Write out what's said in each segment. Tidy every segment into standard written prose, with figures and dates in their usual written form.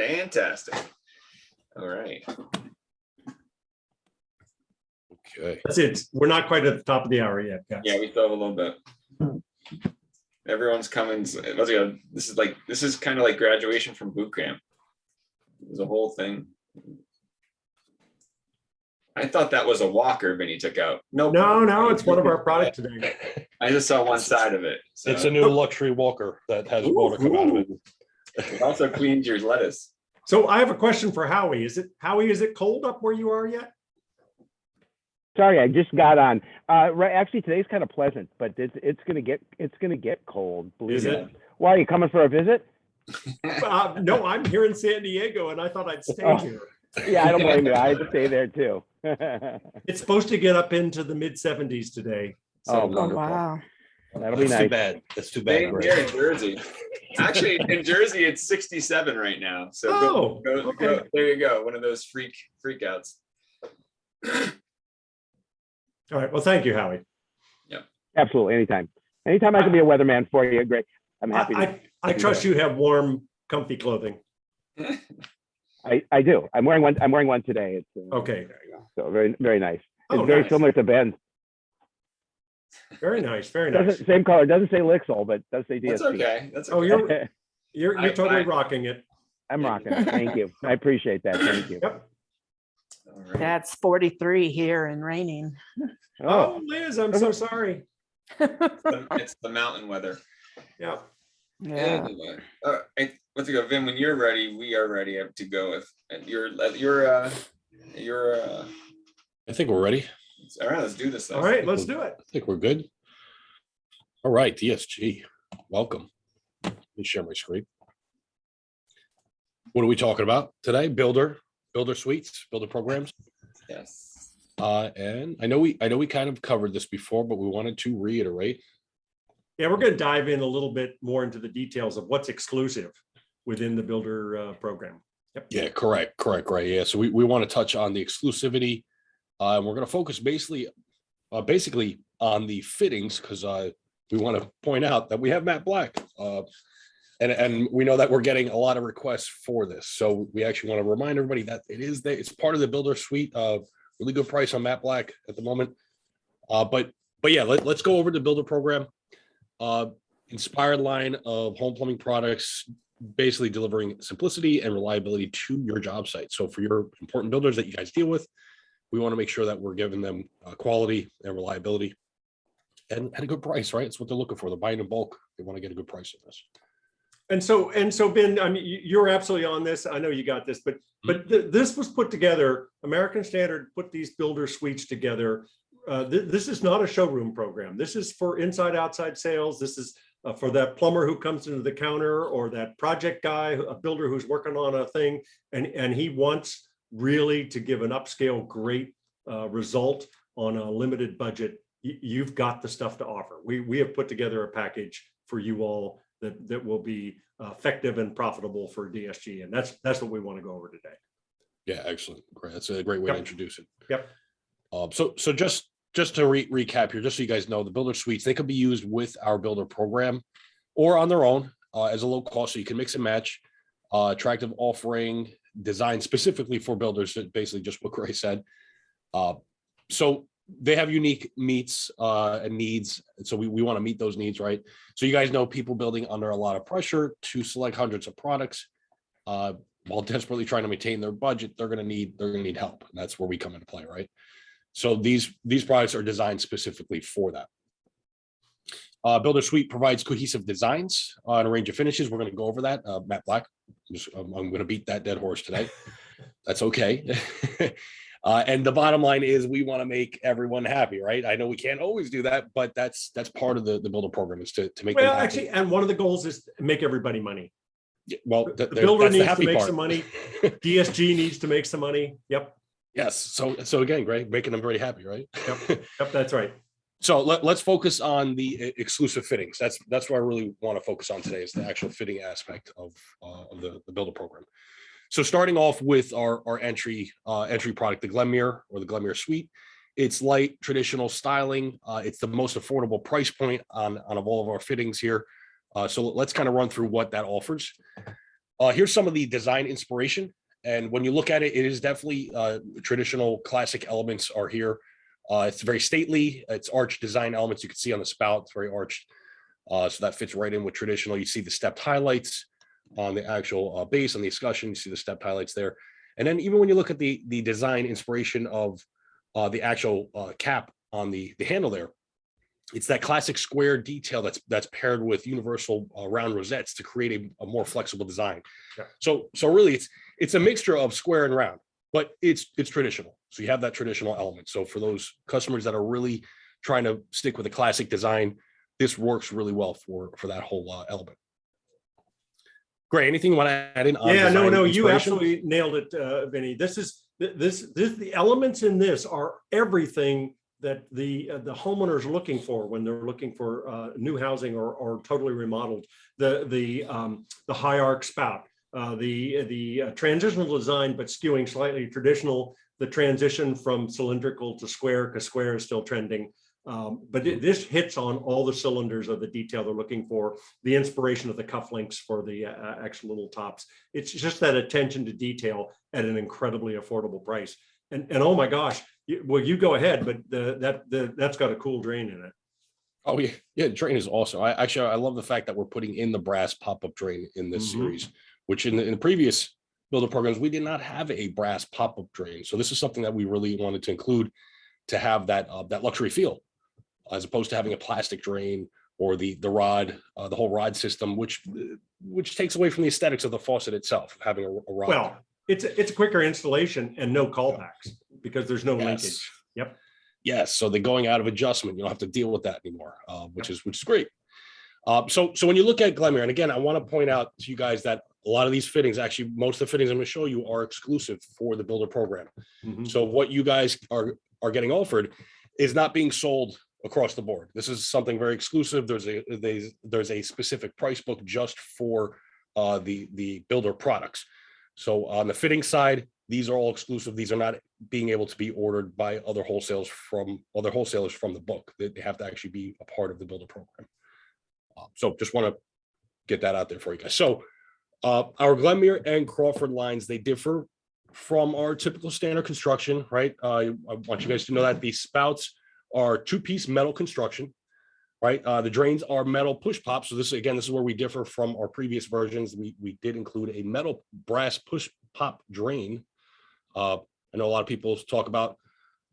Fantastic. All right. Okay. That's it. We're not quite at the top of the hour yet, guys. Yeah, we still have a little bit. Everyone's coming. Let's go. This is kind of like graduation from boot camp. There's a whole thing. I thought that was a walker Vinny took out. Nope. No, it's one of our products today. I just saw one side of it. So. It's a new luxury walker that has water come out of it. It also cleans your lettuce. So I have a question for Howie. Is it cold up where you are yet? Sorry, I just got on. Right, actually, today's kind of pleasant, but it's gonna get cold. Believe me. Why are you coming for a visit? No, I'm here in San Diego, and I thought I'd stay here. Yeah, I don't blame you. I'd stay there too. It's supposed to get up into the mid 70s today. Oh, So wonderful. Wow. That'll be That's nice. too bad. That's too bad. Same Greg. here in Jersey. Actually, in Jersey, it's 67 right now. So go, there you go. One of those freakouts. All right. Well, thank you, Howie. Absolutely, anytime. Anytime I can be a weatherman for you, great. I'm happy. I trust you have warm, comfy clothing. I do. I'm wearing one today. It's Okay. so very very nice. Oh, It's very nice. similar to Ben's. Very nice. Very nice. Same color. Doesn't say Lixol, but does say DSP. That's okay. That's okay. Oh, you're totally rocking it. I'm rocking it. Thank you. I appreciate that. Thank you. Yep. All right. That's 43 here and raining. Oh, Liz, I'm so sorry. It's the mountain weather. Yeah. Yeah. Anyway, let's go, Vin. When you're ready, we are ready to go. If and you're I think we're ready. all right, let's do this. All right, let's do it. I think we're good. All right, DSG, welcome. Let me share my screen. What are we talking about today? Builder suites, builder programs. Yes. And I know we kind of covered this before, but we wanted to reiterate. Yeah, we're going to dive in a little bit more into the details of what's exclusive within the builder program. Yep. Yeah, correct. Yeah, so we want to touch on the exclusivity. And we're going to focus basically on the fittings because we want to point out that we have matte black. And we know that we're getting a lot of requests for this. So we actually want to remind everybody that it's part of the builder suite. Really good price on matte black at the moment. But yeah, let's go over the builder program. Inspired line of home plumbing products, basically delivering simplicity and reliability to your job site. So for your important builders that you guys deal with, we want to make sure that we're giving them quality and reliability and at a good price, right? It's what they're looking for. They're buying in bulk. They want to get a good price on this. And so Ben, I mean, you're absolutely on this. I know you got this, but this was put together. American Standard put these builder suites together. This is not a showroom program. This is for inside outside sales. This is for that plumber who comes into the counter or that project guy, a builder who's working on a thing, and he wants really to give an upscale great result on a limited budget. You've got the stuff to offer. We have put together a package for you all that will be effective and profitable for DSG, and that's what we want to go over today. Yeah, excellent. Great. That's a great way to introduce it. Yep. So just to recap here, just so you guys know, the builder suites, they could be used with our builder program or on their own as a low cost. So you can mix and match, attractive offering designed specifically for builders, basically just what Gray said. So they have unique meets and needs. And so we want to meet those needs, right? So you guys know people building under a lot of pressure to select hundreds of products while desperately trying to maintain their budget, they're going to need help. And that's where we come into play, right? So these products are designed specifically for that. Builder Suite provides cohesive designs on a range of finishes. We're going to go over that. Matte black. I'm going to beat that dead horse today. That's okay. And the bottom line is we want to make everyone happy, right? I know we can't always do that, but that's part of the builder program is to make them happy. Actually, and one of the goals is to make everybody money. Yeah, well, The builder needs to make part. some money. DSG needs to make some money. Yep. Yes. So again, Greg, making them very happy, right? Yep. That's right. So let's focus on the exclusive fittings. That's what I really want to focus on today is the actual fitting aspect of the builder program. So starting off with our entry product, the Glenmere or the Glenmere Suite. It's light, traditional styling. It's the most affordable price point on all of our fittings here. So let's kind of run through what that offers. Here's some of the design inspiration. And when you look at it, it is definitely traditional classic elements are here. It's very stately. It's arched design elements. You can see on the spout, it's very arched. So that fits right in with traditional. You see the stepped highlights on the actual base on the escutcheon. You see the stepped highlights there. And then even when you look at the design inspiration of the actual cap on the handle there, it's that classic square detail that's paired with universal round rosettes to create a more flexible design. Yeah. So really it's a mixture of square and round, but it's traditional. So you have that traditional element. So for those customers that are really trying to stick with a classic design, this works really well for that whole element. Great. Anything you want to add in? Yeah, no, you absolutely nailed it, Vinny. The elements in this are everything that the homeowner is looking for when they're looking for new housing or totally remodeled. The high arc spout, the transitional design, but skewing slightly traditional. The transition from cylindrical to square, because square is still trending. But this hits on all the cylinders of the detail they're looking for, the inspiration of the cufflinks for the actual little tops. It's just that attention to detail at an incredibly affordable price. And oh my gosh, well, you go ahead, but that's got a cool drain in it. Oh yeah, drain is awesome. I love the fact that we're putting in the brass pop-up drain in this series, which in the previous builder programs, we did not have a brass pop-up drain. So this is something that we really wanted to include to have that luxury feel, as opposed to having a plastic drain or the rod, the whole rod system, which takes away from the aesthetics of the faucet itself, having a rod. Well, it's a quicker installation and no callbacks because there's no linkage. Yep. Yes. So the going out of adjustment, you don't have to deal with that anymore, which is great. So when you look at Glenmere, and again, I want to point out to you guys that a lot of these fittings, actually, most of the fittings I'm going to show you are exclusive for the builder program. So what you guys are getting offered is not being sold across the board. This is something very exclusive. There's a specific price book just for the builder products. So on the fitting side, these are all exclusive. These are not being able to be ordered by other wholesalers from the book. They have to actually be a part of the builder program. So just want to get that out there for you guys. So our Glenmere and Crawford lines, they differ from our typical standard construction, right? I want you guys to know that these spouts are two-piece metal construction, right? The drains are metal push pop. So this is where we differ from our previous versions. We did include a metal brass push pop drain. I know a lot of people talk about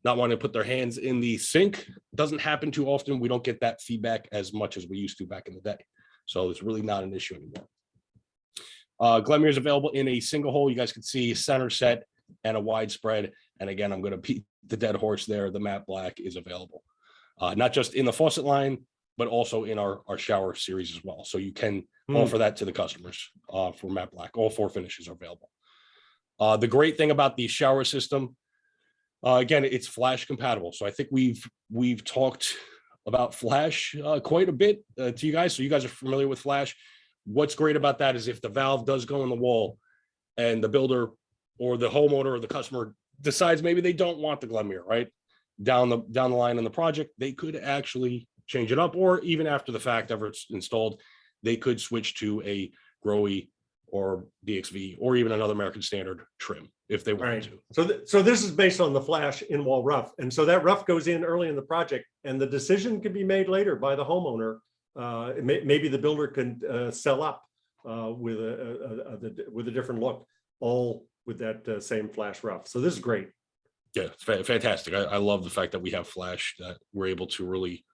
not wanting to put their hands in the sink. Doesn't happen too often. We don't get that feedback as much as we used to back in the day. So it's really not an issue anymore. Glenmere is available in a single hole. You guys can see center set and a widespread. And again, I'm going to beat the dead horse there. The matte black is available, not just in the faucet line, but also in our shower series as well. So you can offer that to the customers for matte black. All four finishes are available. The great thing about the shower system, again, it's flash compatible. So I think we've talked about flash quite a bit to you guys. So you guys are familiar with flash. What's great about that is if the valve does go in the wall and the builder or the homeowner or the customer decides maybe they don't want the Glenmere, right? Down the line in the project, they could actually change it up, or even after the fact, after it's installed, they could switch to a Grohe or DXV or even another American Standard trim if they wanted to. So this is based on the flash in-wall rough. And so that rough goes in early in the project and the decision can be made later by the homeowner. Maybe the builder can sell up with a different look, all with that same flash rough. So this is great. Yeah, it's fantastic. I love the fact that we have flash, that we're able to really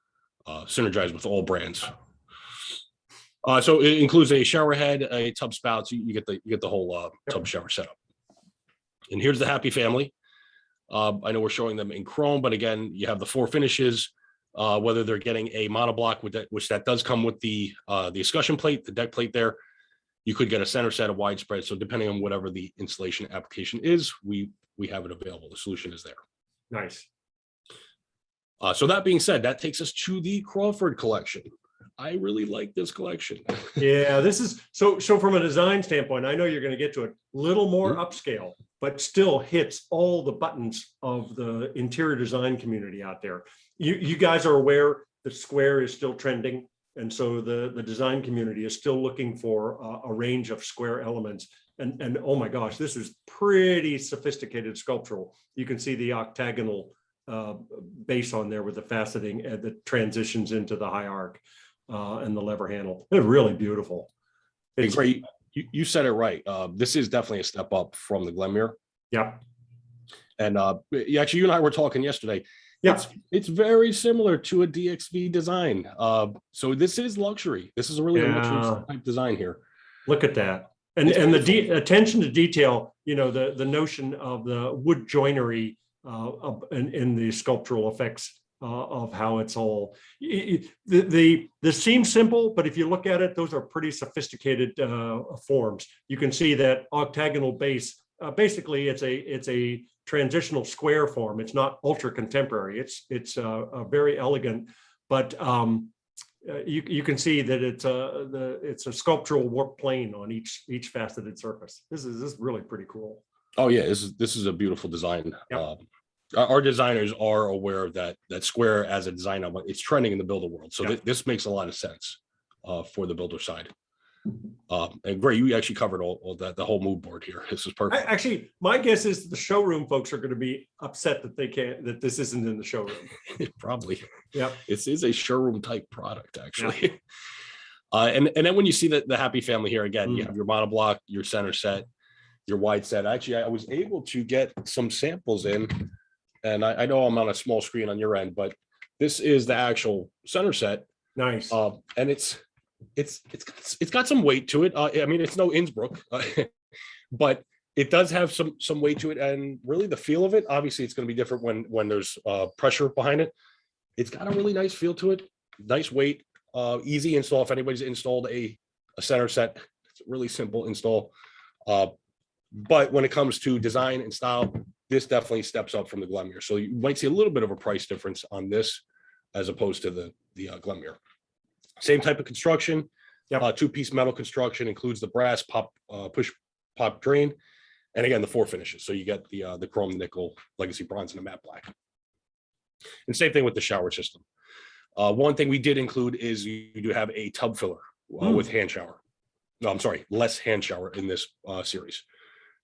synergize with all brands. So it includes a shower head, a tub spout. So you get the whole tub shower setup. And here's the Happy Family. I know we're showing them in chrome, but again, you have the four finishes. Whether they're getting a monoblock with that, which that does come with the escutcheon plate, the deck plate there. You could get a center set, of widespread. So depending on whatever the installation application is, we have it available. The solution is there. Nice. So that being said, that takes us to the Crawford collection. I really like this collection. Yeah, this is so from a design standpoint, I know you're going to get to it a little more upscale, but still hits all the buttons of the interior design community out there. You guys are aware the square is still trending. And so the design community is still looking for a range of square elements. And oh my gosh, this is pretty sophisticated sculptural. You can see the octagonal base on there with the faceting and the transitions into the high arc and the lever handle. They're really beautiful. It's great. You said it right. This is definitely a step up from the Glenmere. Yeah. And actually, you and I were talking yesterday. Yeah. It's very similar to a DXV design. So this is luxury. This is a really luxury type design here. Look at that. And the attention to detail, you know, the notion of the wood joinery in the sculptural effects of how it's all, this seems simple, but if you look at it, those are pretty sophisticated forms. You can see that octagonal base, basically it's a transitional square form. It's not ultra contemporary. It's a very elegant, but you can see that it's a sculptural warp plane on each faceted surface. This is really pretty cool. Oh yeah, this is a beautiful design. Yep. Our designers are aware of that square as a design element. It's trending in the builder world, so this makes a lot of sense for the builder side. And great, you actually covered all that, the whole mood board here. This is perfect. Actually, my guess is the showroom folks are going to be upset that this isn't in the showroom. Probably. Yeah. This is a showroom type product, actually. Yeah. And then when you see the Happy Family here again, you have your monoblock, your center set, your wide set. Actually, I was able to get some samples in, and I know I'm on a small screen on your end, but this is the actual center set. Nice. And it's got some weight to it. I mean, it's no Innsbruck, but it does have some weight to it, and really the feel of it. Obviously, it's going to be different when there's pressure behind it. It's got a really nice feel to it. Nice weight, easy install. If anybody's installed a center set, it's a really simple install. But when it comes to design and style, this definitely steps up from the Glenmere. So you might see a little bit of a price difference on this as opposed to the Glenmere. Same type of construction. Yep. Two-piece metal construction, includes the brass push pop drain, and again the 4 finishes. So you get the chrome, nickel, legacy bronze, and a matte black. And same thing with the shower system. One thing we did include is you do have a tub filler with hand shower. No, I'm sorry, less hand shower in this series.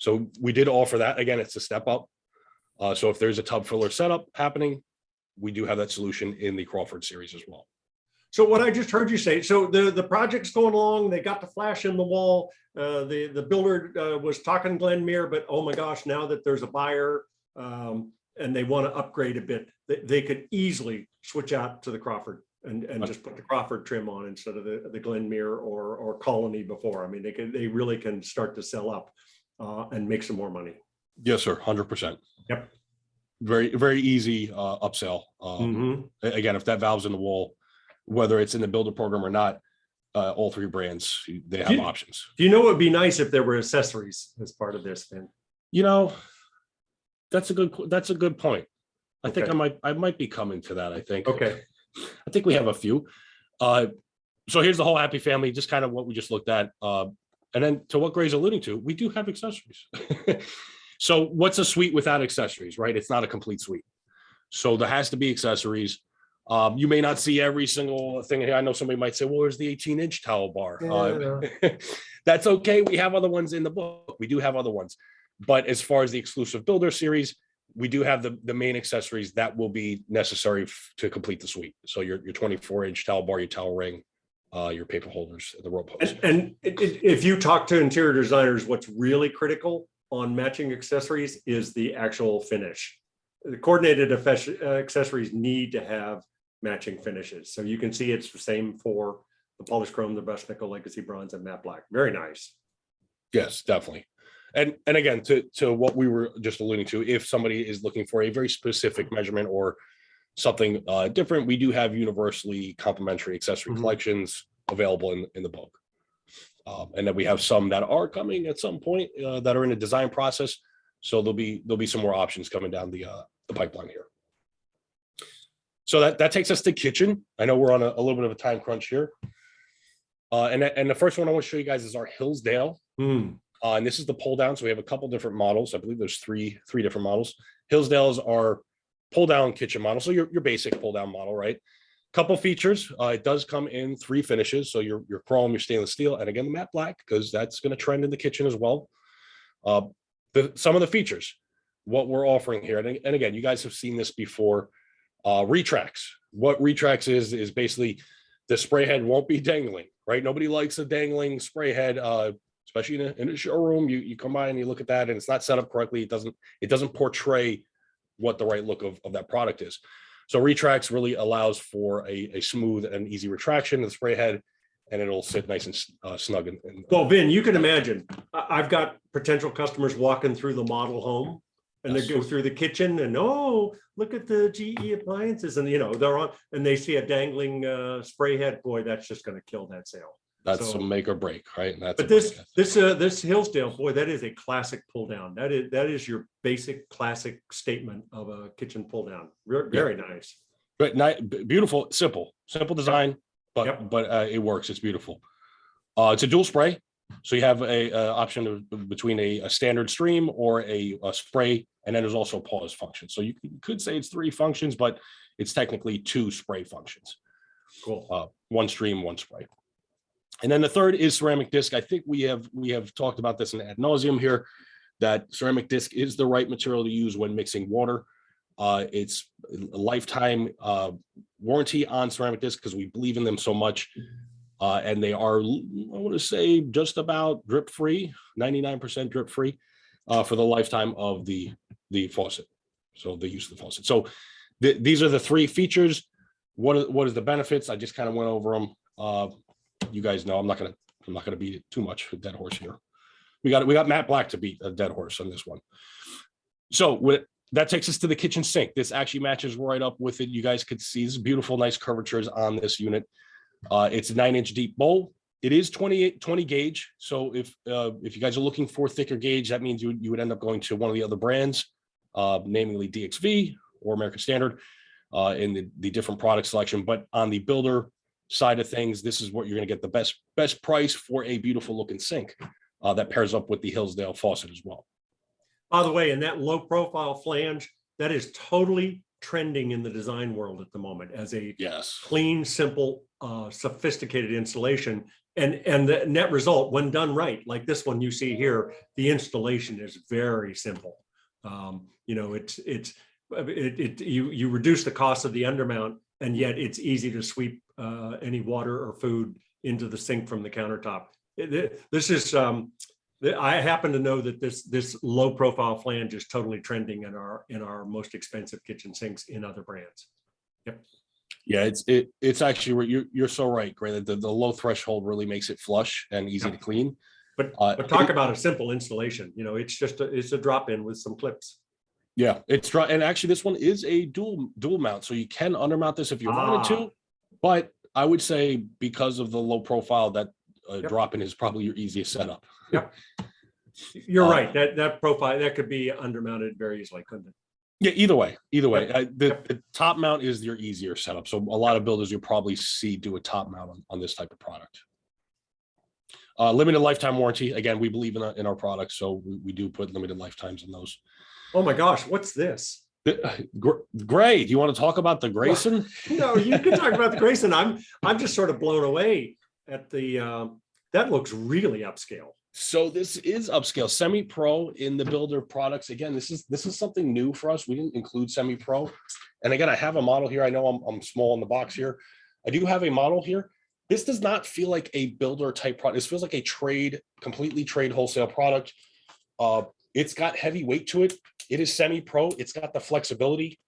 So we did offer that. Again, it's a step up. So if there's a tub filler setup happening, we do have that solution in the Crawford series as well. So what I just heard you say, so the project's going along, they got the flash in the wall, the builder was talking Glenmere, but oh my gosh, now that there's a buyer and they want to upgrade a bit, they could easily switch out to the Crawford and just put the Crawford trim on instead of the Glenmere or Colony before. I mean, they really can start to sell up and make some more money. Yes, sir. 100%. Yep. Very, very easy upsell. Again, if that valve's in the wall, whether it's in the builder program or not, all 3 brands, they have options. Do you know what would be nice if there were accessories as part of this then? You know, that's a good point. I think I might be coming to that. I think. Okay. I think we have a few. So here's the whole Happy Family, just kind of what we just looked at. And then to what Gray's alluding to, we do have accessories. So what's a suite without accessories, right? It's not a complete suite. So there has to be accessories. You may not see every single thing here. I know somebody might say, well, there's the 18-inch towel bar. That's okay. We have other ones in the book. We do have other ones. But as far as the exclusive builder series, we do have the main accessories that will be necessary to complete the suite. So your 24-inch towel bar, your towel ring, your paper holders, the rope hose. And if you talk to interior designers, what's really critical on matching accessories is the actual finish. The coordinated accessories need to have matching finishes. So you can see it's the same for the polished chrome, the brushed nickel, legacy bronze, and matte black. Very nice. Yes, definitely. And again, to what we were just alluding to, if somebody is looking for a very specific measurement or something different, we do have universally complementary accessory collections available in the book. And then we have some that are coming at some point that are in the design process. So there'll be some more options coming down the pipeline here. So that takes us to kitchen. I know we're on a little bit of a time crunch here. And the first one I want to show you guys is our Hillsdale. And this is the pull down. So we have a couple different models. I believe there's three different models. Hillsdales are pull down kitchen model. So your basic pull down model, right? Couple features. It does come in 3 finishes. So your chrome, your stainless steel, and again, the matte black, because that's going to trend in the kitchen as well. Some of the features, what we're offering here. And again, you guys have seen this before. Retracts. What retracts is basically the spray head won't be dangling, right? Nobody likes a dangling spray head, especially in a showroom. You come by and you look at that and it's not set up correctly. It doesn't portray what the right look of that product is. So retracts really allows for a smooth and easy retraction of the spray head, and it'll sit nice and snug. Well, Vin, you can imagine, I've got potential customers walking through the model home and they go through the kitchen and, oh, look at the GE appliances. And, they're on and they see a dangling spray head. Boy, that's just going to kill that sale. That's a make or break, right? And that's but this Hillsdale, boy, that is a classic pull down. That is your basic classic statement of a kitchen pull down. Very nice. But beautiful, simple design, but it works. It's beautiful. It's a dual spray, so you have a option between a standard stream or a spray, and then there's also a pause function. So you could say it's 3 functions, but it's technically 2 spray functions. Cool. 1 stream, 1 spray. And then the third is ceramic disc. I think we have talked about this in ad nauseum here, that ceramic disc is the right material to use when mixing water. It's a lifetime warranty on ceramic disc because we believe in them so much. And they are, I want to say, just about drip free, 99% drip free for the lifetime of the faucet. So the use of the faucet. So these are the 3 features. What is the benefits? I just kind of went over them. You guys know I'm not gonna beat it too much with dead horse here. We got matte black to beat a dead horse on this one. So that takes us to the kitchen sink. This actually matches right up with it. You guys could see these beautiful, nice curvatures on this unit. It's a 9-inch deep bowl. It is 20 gauge. So if you guys are looking for thicker gauge, that means you would end up going to one of the other brands, namely DXV or American Standard, in the different product selection. But on the builder side of things, this is what you're going to get the best price for a beautiful looking sink that pairs up with the Hillsdale faucet as well. By the way, in that low profile flange, that is totally trending in the design world at the moment as a clean, simple, sophisticated installation. And the net result, when done right, like this one you see here, the installation is very simple. You reduce the cost of the undermount, and yet it's easy to sweep any water or food into the sink from the countertop. This is, I happen to know that this low profile flange is totally trending in our most expensive kitchen sinks in other brands. Yep. Yeah, it's actually, you're so right, Gray. The low threshold really makes it flush and easy to clean. But talk about a simple installation. It's a drop in with some clips. Yeah, and actually this one is a dual mount, so you can undermount this if you wanted to. But I would say because of the low profile, that drop-in is probably your easiest setup. Yep. You're right. That profile, that could be undermounted very easily, couldn't it? Yeah, either way. The top mount is your easier setup. So a lot of builders you'll probably see do a top mount on this type of product. Limited lifetime warranty. Again, we believe in our products, so we do put limited lifetimes in those. Oh my gosh, what's this? Gray, do you want to talk about the Grayson? No, you can talk about the Grayson. I'm just sort of blown away at the that looks really upscale. So this is upscale, semi-pro in the builder products. Again, this is something new for us. We didn't include semi-pro. And again, I have a model here. I know I'm small in the box here. I do have a model here. This does not feel like a builder type product. This feels like a completely trade wholesale product. It's got heavy weight to it. It is semi-pro. It's got the flexibility.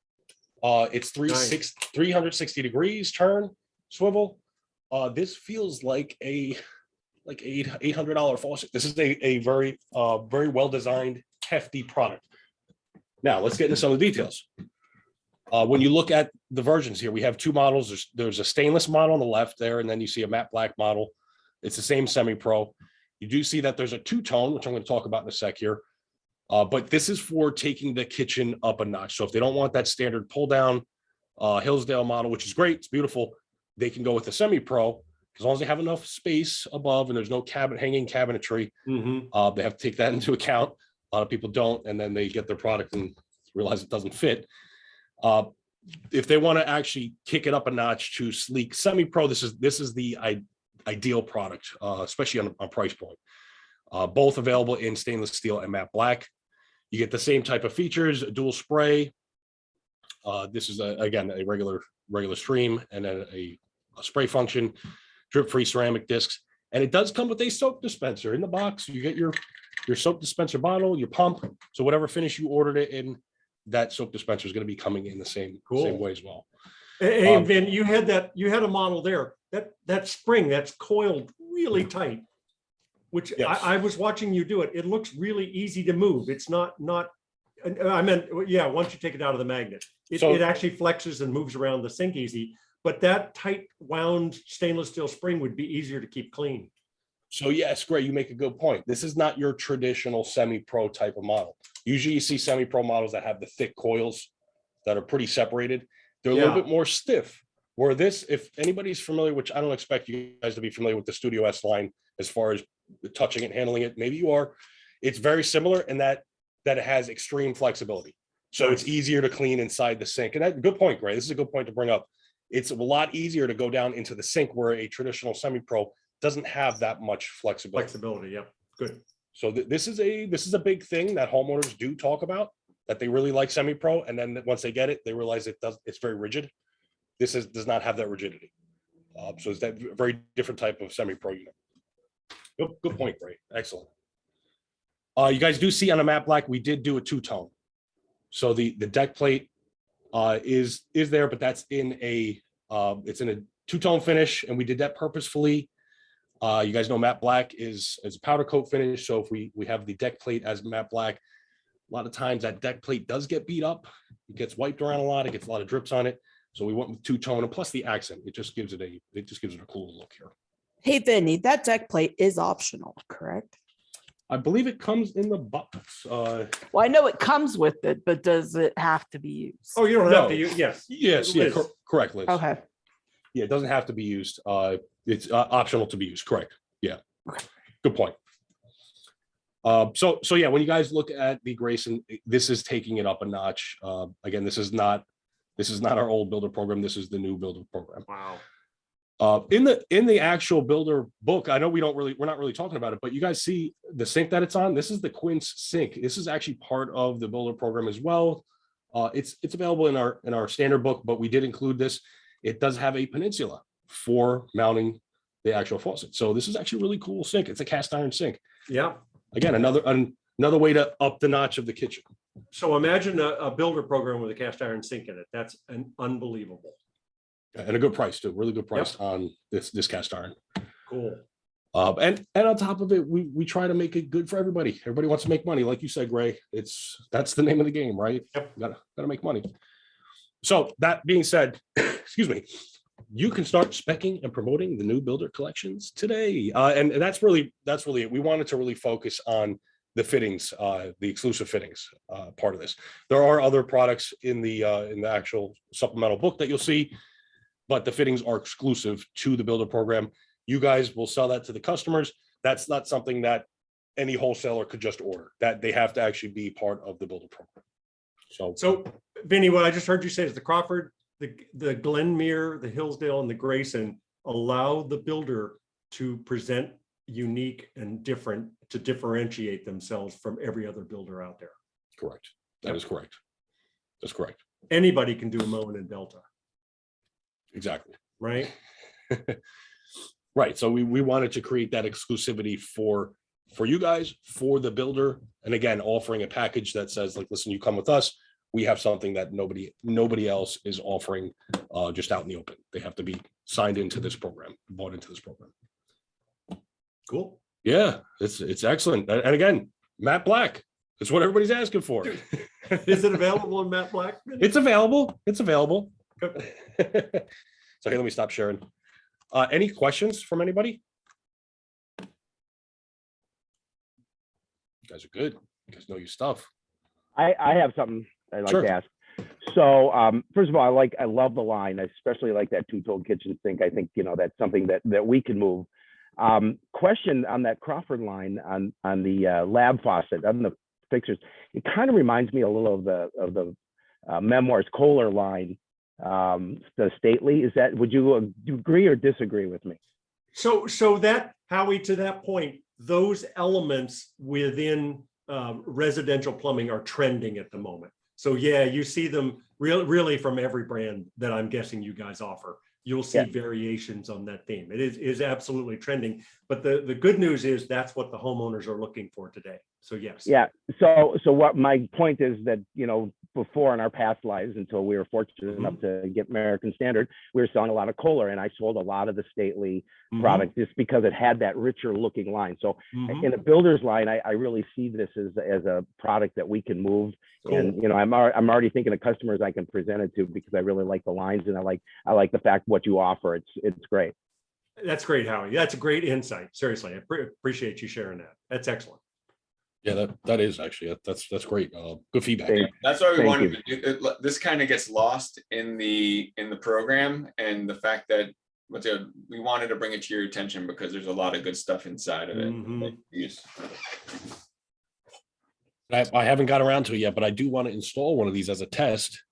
It's 360 degrees turn, swivel. This feels like a $800 faucet. This is a very well-designed, hefty product. Now let's get into some of the details. When you look at the versions here, we have 2 models. There's a stainless model on the left there, and then you see a matte black model. It's the same semi-pro. You do see that there's a 2-tone, which I'm going to talk about in a sec here. But this is for taking the kitchen up a notch. So if they don't want that standard pull down Hillsdale model, which is great, it's beautiful, they can go with the semi-pro. As long as they have enough space above and there's no hanging cabinetry, they have to take that into account. A lot of people don't, and then they get their product and realize it doesn't fit. if they want to actually kick it up a notch to sleek semi-pro, this is the ideal product, especially on price point. Both available in stainless steel and matte black. You get the same type of features, a dual spray. This is again a regular stream, and then a spray function, drip-free ceramic discs, and it does come with a soap dispenser in the box. You get your soap dispenser bottle, your pump. So whatever finish you ordered it in, that soap dispenser is going to be coming in the same way as well. Hey, Vin, you had a model there. That spring that's coiled really tight, which Yes. I was watching you do it. It looks really easy to move. It's not. I meant, yeah. Once you take it out of the magnet, it actually flexes and moves around the sink easy. But that tight wound stainless steel spring would be easier to keep clean. So yes, great. You make a good point. This is not your traditional semi-pro type of model. Usually you see semi-pro models that have the thick coils that are pretty separated. They're a little bit more stiff. Where this, if anybody's familiar, which I don't expect you guys to be familiar with the Studio S line as far as touching it, handling it, maybe you are. It's very similar in that it has extreme flexibility. So it's easier to clean inside the sink. And that good point, Gray. This is a good point to bring up. It's a lot easier to go down into the sink where a traditional semi-pro doesn't have that much flexibility. Yeah, good. So this is a big thing that homeowners do talk about, that they really like semi-pro, and then once they get it, they realize it's very rigid. This does not have that rigidity. So it's that very different type of semi-pro unit. Good point, Gray. Excellent. You guys do see on a matte black, we did do a two-tone. So the deck plate is there, but that's in it's in a two-tone finish, and we did that purposefully. You guys know matte black is a powder coat finish. So if we have the deck plate as matte black, a lot of times that deck plate does get beat up. It gets wiped around a lot. It gets a lot of drips on it. So we went with two-tone, and plus the accent, it just gives it a cool look here. Hey, Vinny, that deck plate is optional, correct? I believe it comes in the box. Well, I know it comes with it, but does it have to be used? Oh, you don't have to use. Yes. Yes. Yeah. Correct, Liz. Okay. Yeah, it doesn't have to be used. It's optional to be used. Correct. Yeah. Good point. So yeah, when you guys look at the Grayson, this is taking it up a notch. Again, this is not our old builder program. This is the new builder program. Wow. In the actual builder book, I know we're not really talking about it, but you guys see the sink that it's on. This is the Quince sink. This is actually part of the builder program as well. It's available in our standard book, but we did include this. It does have a peninsula for mounting the actual faucet. So this is actually a really cool sink. It's a cast iron sink. Yeah. Again, another way to up the notch of the kitchen. So imagine a builder program with a cast iron sink in it. That's unbelievable. And a good price too, really good price on this cast iron. Cool. And on top of it, we try to make it good for everybody. Everybody wants to make money, like you said, Gray. That's the name of the game, right? Yep. Gotta make money. So that being said, excuse me, you can start speccing and promoting the new builder collections today. And that's really it. We wanted to really focus on the fittings, the exclusive fittings part of this. There are other products in the actual supplemental book that you'll see, but the fittings are exclusive to the builder program. You guys will sell that to the customers. That's not something that any wholesaler could just order. That they have to actually be part of the builder program. So Vinny, what I just heard you say is the Crawford, the Glenmere, the Hillsdale, and the Grayson allow the builder to present unique and different, to differentiate themselves from every other builder out there. correct. That is correct. That's correct. Anybody can do Moen and Delta, Exactly. right? Right. So we wanted to create that exclusivity for you guys, for the builder. And again, offering a package that says, like, listen, you come with us. We have something that nobody else is offering just out in the open. They have to be signed into this program, bought into this program. Cool. Yeah, it's excellent. And again, matte black. It's what everybody's asking for. Is it available in matte black? It's available. It's available. Good. So hey, let me stop sharing. Any questions from anybody? You guys are good. You guys know your stuff. I have something I'd like Sure. to ask. So first of all, I love the line. I especially like that two-tone kitchen sink. I think, that's something that we can move. Question on that Crawford line on the lab faucet, on the fixtures. It kind of reminds me a little of the Memoirs Kohler line the stately. Is that, would you agree or disagree with me? So that, Howie, to that point, those elements within residential plumbing are trending at the moment. So yeah, you see them really from every brand that I'm guessing you guys offer. You'll see variations on that theme. It is absolutely trending. But the good news is that's what the homeowners are looking for today. So yes. Yeah. So what my point is that, you know, before in our past lives, until we were fortunate enough to get American Standard, we were selling a lot of Kohler, and I sold a lot of the stately product just because it had that richer looking line. So in the builder's line, I really see this as a product that we can move. Cool. And, you know, I'm already thinking of customers I can present it to because I really like the lines, and I like the fact what you offer. It's great. That's great, Howie. That's a great insight. Seriously, I appreciate you sharing that. That's excellent. Yeah, that is actually, that's great. Good feedback. That's why we wanted to do it. This kind of gets lost in the program, and the fact that we wanted to bring it to your attention because there's a lot of good stuff inside of it. I haven't got around to it yet, but I do want to install one of these as a test,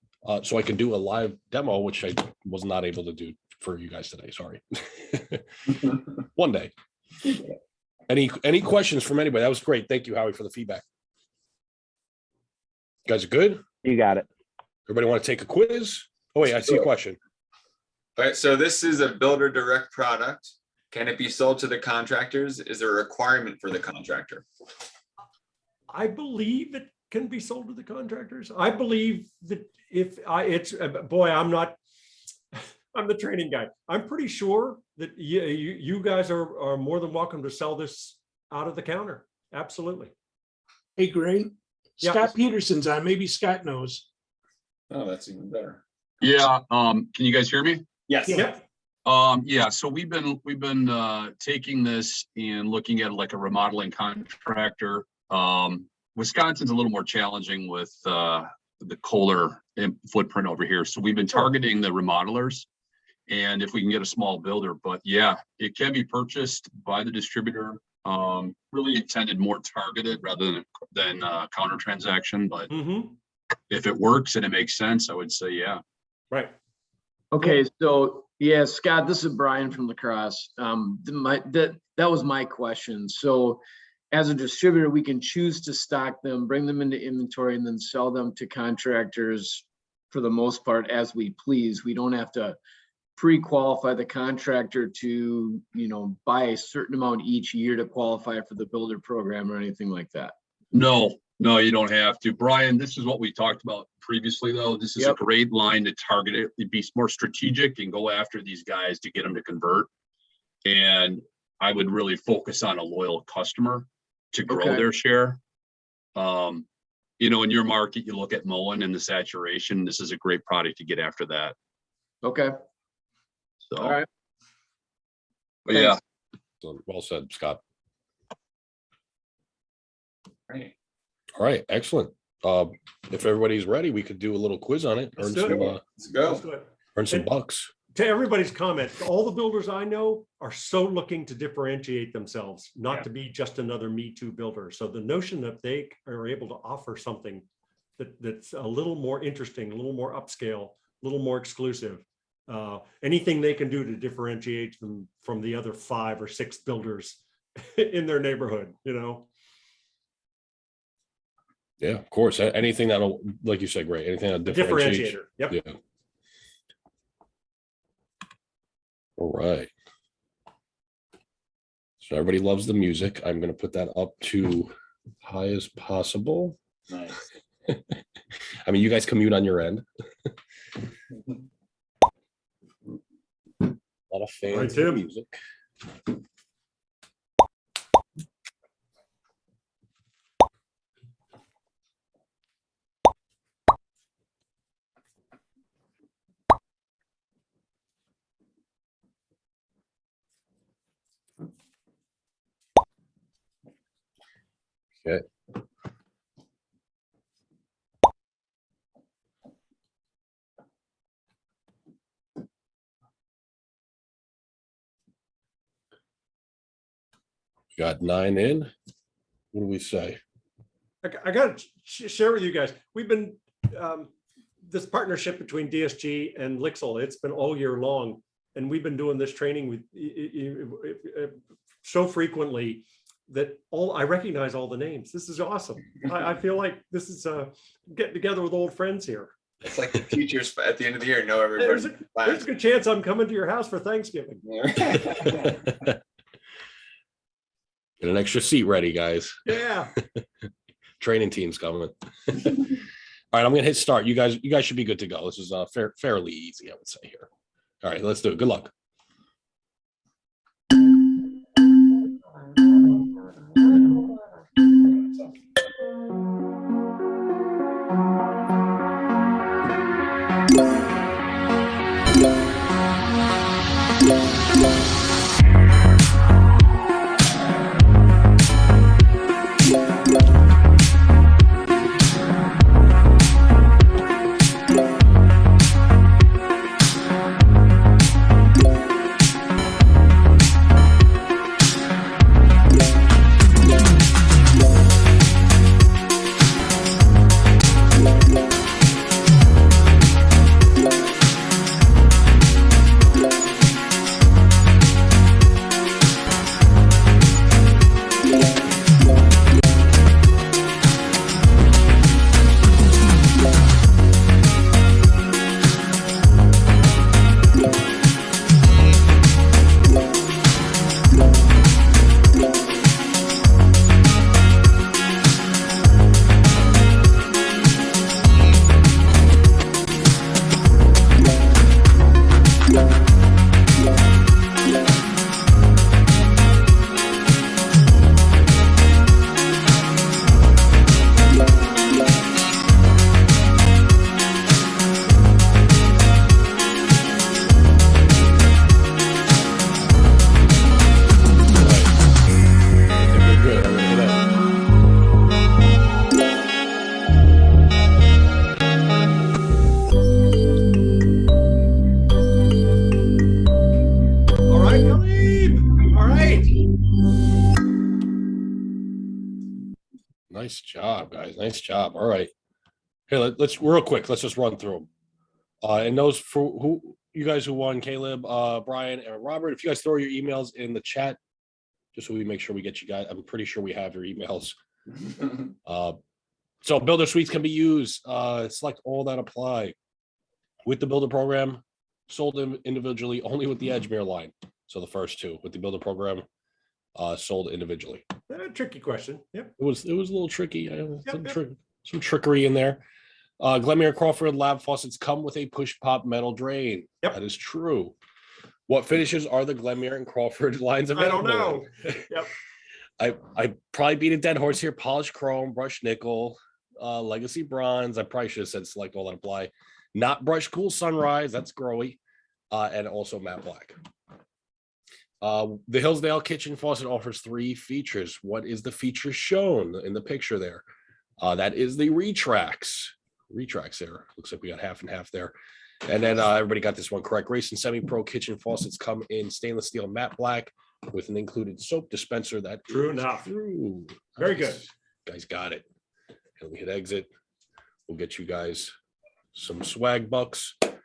so I can do a live demo, which I was not able to do for you guys today. Sorry. One day. Any questions from anybody? That was great. Thank you, Howie, for the feedback. You guys are good? You got it. Everybody want to take a quiz? Oh wait, I see a question. All right, so this is a builder direct product. Can it be sold to the contractors? Is there a requirement for the contractor? I believe it can be sold to the contractors. I believe that I'm the training guy. I'm pretty sure that you guys are more than welcome to sell this out of the counter. Absolutely. Hey, Gray. Yeah. Scott Peterson's on. Maybe Scott knows. Oh, that's even better. Yeah. Can you guys hear me? Yes. Yep. Yeah. So we've been taking this and looking at like a remodeling contractor. Wisconsin's a little more challenging with the Kohler footprint over here. So we've been targeting the remodelers, and if we can get a small builder, but yeah, it can be purchased by the distributor. Really intended more targeted rather than counter transaction. But if it works and it makes sense, I would say yeah. Right. Okay, so yeah, Scott, this is Brian from La Crosse. That was my question. So as a distributor, we can choose to stock them, bring them into inventory, and then sell them to contractors for the most part as we please. We don't have to pre-qualify the contractor to, buy a certain amount each year to qualify for the builder program or anything like that. No, you don't have to. Brian, this is what we talked about previously, though. This is a great line to target it. It'd be more strategic and go after these guys to get them to convert. And I would really focus on a loyal customer to grow their share. In your market, you look at Moen and the saturation. This is a great product to get after that. Okay. So, all right. But yeah. So, well said, Scott. Right. All right, excellent. If everybody's ready, we could do a little quiz on it. Let's Earn do some, it. earn some bucks. To everybody's comment, all the builders I know are so looking to differentiate themselves, not to be just another Me Too builder. So the notion that they are able to offer something that's a little more interesting, a little more upscale, a little more exclusive, anything they can do to differentiate them from the other 5 or 6 builders in their neighborhood, Yeah, of course. Anything that'll, like you said, great. Anything that differentiates. Differentiator. Yep. Yeah. All right. So everybody loves the music. I'm going to put that up to high as possible. Nice. I mean, you guys commute on your end. A lot of fans of music. Okay. Got 9 in. What do we say? I got to share with you guys. We've been this partnership between DSG and Lixil, it's been all year long. And we've been doing this training with so frequently that I recognize all the names. This is awesome. I feel like this is getting together with old friends here. It's like the teachers at the end of the year know everybody. There's a good chance I'm coming to your house for Thanksgiving. Get an extra seat ready, guys. Yeah. Training team's coming. All right, I'm gonna hit start. You guys should be good to go. This is fairly easy, I would say here. All right, let's do it. Good luck. Nice job, guys. Nice job. All right. Here, let's real quick. Let's just run through them. And those for who you guys who won, Caleb, Brian, and Robert. If you guys throw your emails in the chat, just so we make sure we get you guys. I'm pretty sure we have your emails. So builder suites can be used. Select all that apply with the builder program. Sold them individually only with the Edgemere line. So the first two with the builder program, sold individually. Tricky question. Yep. It was a little tricky. Some trickery in there. Glenmere Crawford lab faucets come with a push pop metal drain. Yep. That is true. What finishes are the Glenmere and Crawford lines available? I don't know. Yep. I probably beat a dead horse here. Polished chrome, brushed nickel, legacy bronze. I probably should have said select all that apply. Not brushed cool sunrise. That's growy. And also matte black. The Hillsdale kitchen faucet offers 3 features. What is the feature shown in the picture there? That is the retracts. Retracts there. Looks like we got half and half there. And then everybody got this one correct. Racing Semi-Pro kitchen faucets come in stainless steel matte black with an included soap dispenser. That True enough. True. Very Nice. good. Guys got it. And we hit exit. We'll get you guys some swag bucks.